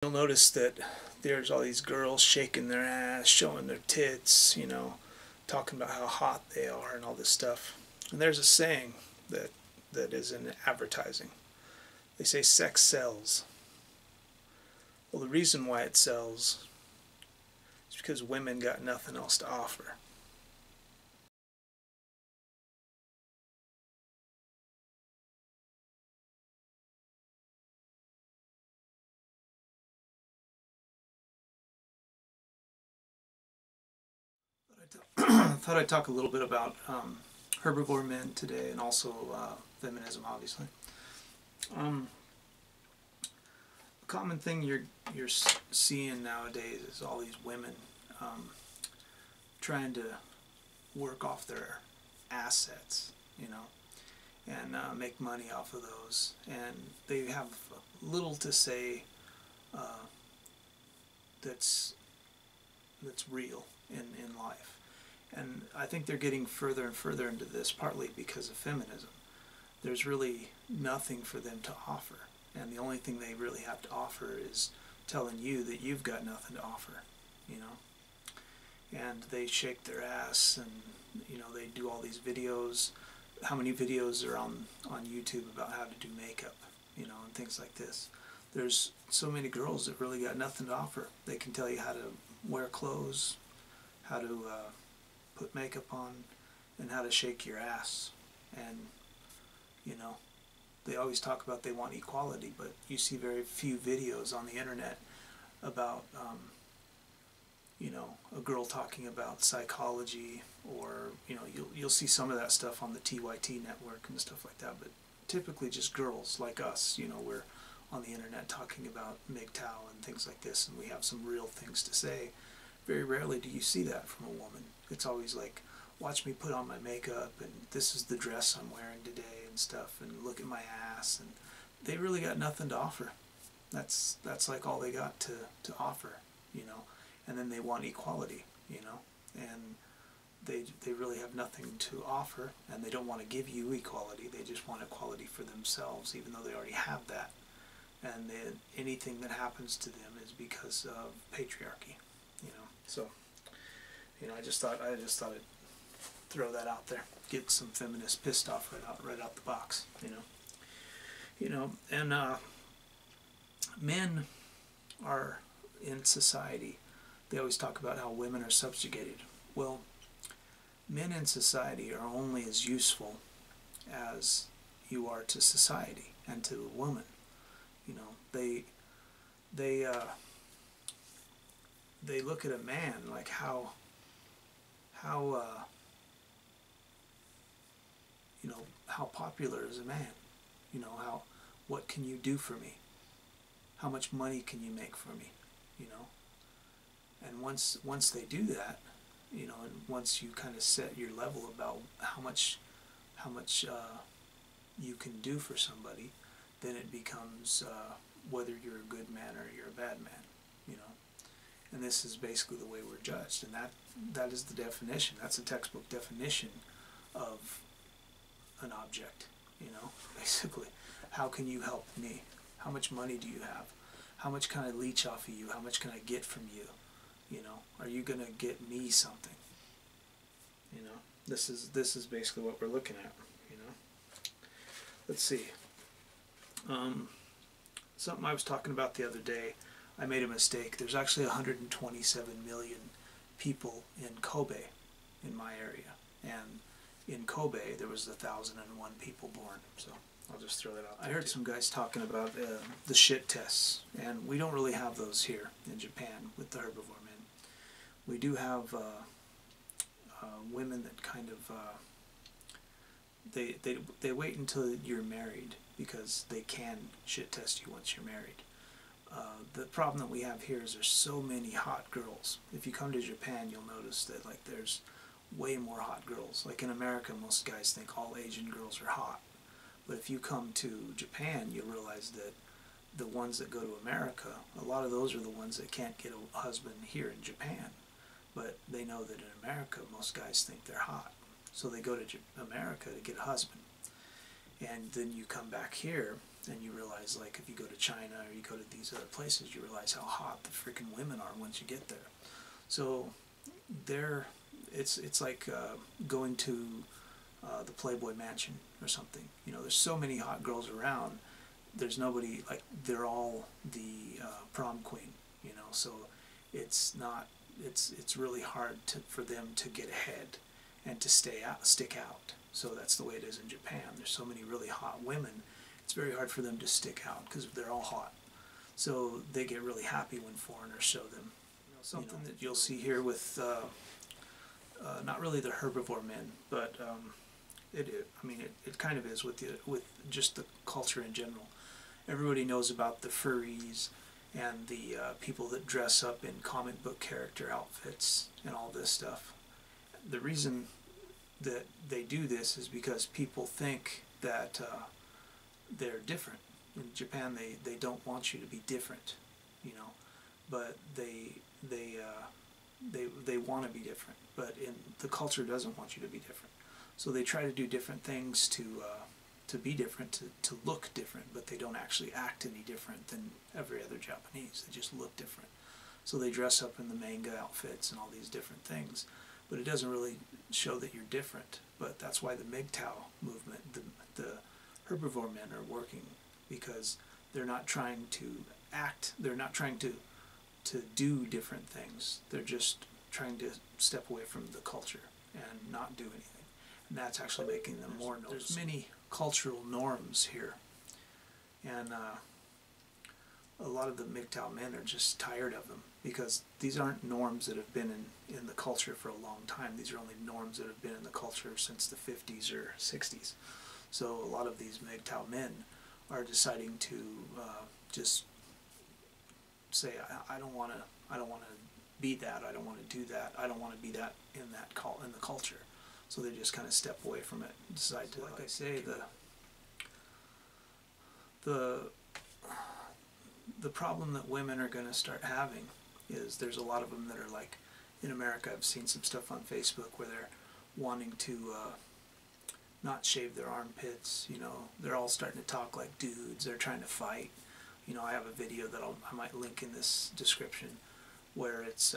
You'll notice that there's all these girls shaking their ass, showing their tits, you know, talking about how hot they are and all this stuff. And there's a saying that is in advertising. They say sex sells. Well, the reason why it sells is because women got nothing else to offer. I thought I'd talk a little bit about herbivore men today, and also feminism, obviously. A common thing you're seeing nowadays is all these women trying to work off their assets, you know, and make money off of those, and they have little to say that's real in life. And I think they're getting further and further into this, partly because of feminism. There's really nothing for them to offer, and the only thing they really have to offer is telling you that you've got nothing to offer, you know. And they shake their ass, and you know, they do all these videos. How many videos are on YouTube about how to do makeup, you know, and things like this. There's so many girls that really got nothing to offer. They can tell you how to wear clothes, how to put makeup on, and how to shake your ass. And you know, they always talk about they want equality, but you see very few videos on the internet about you know, a girl talking about psychology, or you know, you'll see some of that stuff on the TYT network and stuff like that, but typically just girls like us, you know, we're on the internet talking about MGTOW and things like this, and we have some real things to say. Very rarely do you see that from a woman. It's always like, watch me put on my makeup, and this is the dress I'm wearing today and stuff, and look at my ass. And they really got nothing to offer. That's like all they got to offer, you know. And then they want equality, you know, and they really have nothing to offer, and they don't want to give you equality. They just want equality for themselves, even though they already have that. And anything that happens to them is because of patriarchy, you know. So, you know, I just thought I'd throw that out there, get some feminists pissed off right out the box, you know. And men are in society. They always talk about how women are subjugated. Well, men in society are only as useful as you are to society and to a woman. You know, they look at a man like how you know, how popular is a man? You know, what can you do for me? How much money can you make for me? You know, and once they do that, you know, and once you kind of set your level about how much you can do for somebody, then it becomes whether you're a good man or you're a bad man, you know. And this is basically the way we're judged, and that is the definition. That's a textbook definition of an object, you know, basically. How can you help me? How much money do you have? How much can I leech off of you? How much can I get from you? You know, are you going to get me something? You know, this is basically what we're looking at, you know. Let's see. Something I was talking about the other day, I made a mistake. There's actually 127 million people in Kobe, in my area. And in Kobe, there was 1,001 people born. So I'll just throw that out there. I heard some guys talking about the shit tests, and we don't really have those here in Japan with the herbivore men. We do have women that kind of they wait until you're married, because they can shit test you once you're married. The problem that we have here is there's so many hot girls. If you come to Japan, you'll notice that like there's way more hot girls. Like in America, most guys think all Asian girls are hot. But if you come to Japan, you'll realize that the ones that go to America, a lot of those are the ones that can't get a husband here in Japan. But they know that in America, most guys think they're hot. So they go to America to get a husband. And then you come back here, and you realize, like, if you go to China or you go to these other places, you realize how hot the freaking women are once you get there. So it's like going to the Playboy Mansion or something. You know, there's so many hot girls around. There's nobody, like, they're all the prom queen. You know, so it's really hard for them to get ahead and to stick out. So that's the way it is in Japan. There's so many really hot women. It's very hard for them to stick out because they're all hot. So they get really happy when foreigners show them. You know, something that you'll see here with not really the herbivore men, but I mean it kind of is with just the culture in general. Everybody knows about the furries and the people that dress up in comic book character outfits and all this stuff. The reason that they do this is because people think that they're different. In Japan, they don't want you to be different, you know, but they want to be different. But in the culture doesn't want you to be different, so they try to do different things to be different, to look different, but they don't actually act any different than every other Japanese. They just look different. So they dress up in the manga outfits and all these different things, but it doesn't really show that you're different. But that's why the MGTOW movement, the herbivore men are working, because they're not trying to act, they're not trying to do different things. They're just trying to step away from the culture and not do anything. And that's actually making them more noticeable. There's many cultural norms here, and a lot of the MGTOW men are just tired of them, because these aren't norms that have been in the culture for a long time. These are only norms that have been in the culture since the 50s or 60s. So a lot of these MGTOW men are deciding to just say, I don't want to be that. I don't want to do that. I don't want to be that in the culture. So they just kind of step away from it and decide to, like I say, the problem that women are going to start having is there's a lot of them that are like, in America, I've seen some stuff on Facebook where they're wanting to not shave their armpits. You know, they're all starting to talk like dudes. They're trying to fight. You know, I have a video that I might link in this description where it's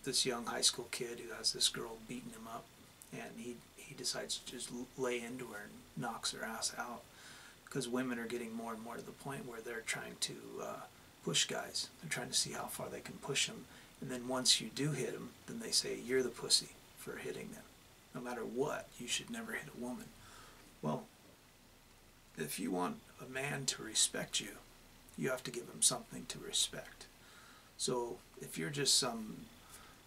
this young high school kid who has this girl beating him up, and he decides to just lay into her and knocks her ass out, because women are getting more and more to the point where they're trying to push guys. They're trying to see how far they can push them, and then once you do hit them, then they say, you're the pussy for hitting them. No matter what, you should never hit a woman. Well, if you want a man to respect you, you have to give him something to respect. So if you're just some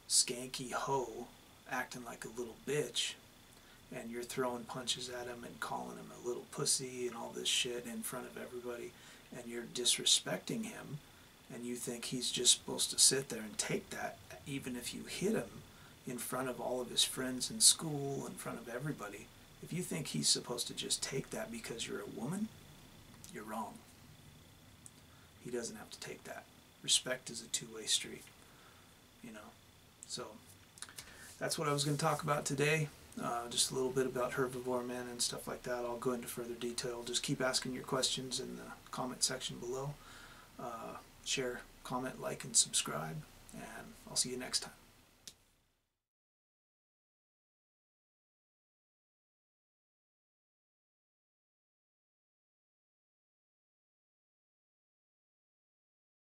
skanky hoe acting like a little bitch, and you're throwing punches at him and calling him a little pussy and all this shit in front of everybody, and you're disrespecting him, and you think he's just supposed to sit there and take that, even if you hit him in front of all of his friends in school, in front of everybody, if you think he's supposed to just take that because you're a woman, you're wrong. He doesn't have to take that. Respect is a two-way street, you know. So that's what I was going to talk about today. Just a little bit about herbivore men and stuff like that. I'll go into further detail. Just keep asking your questions in the comment section below. Share, comment, like, and subscribe, and I'll see you next time.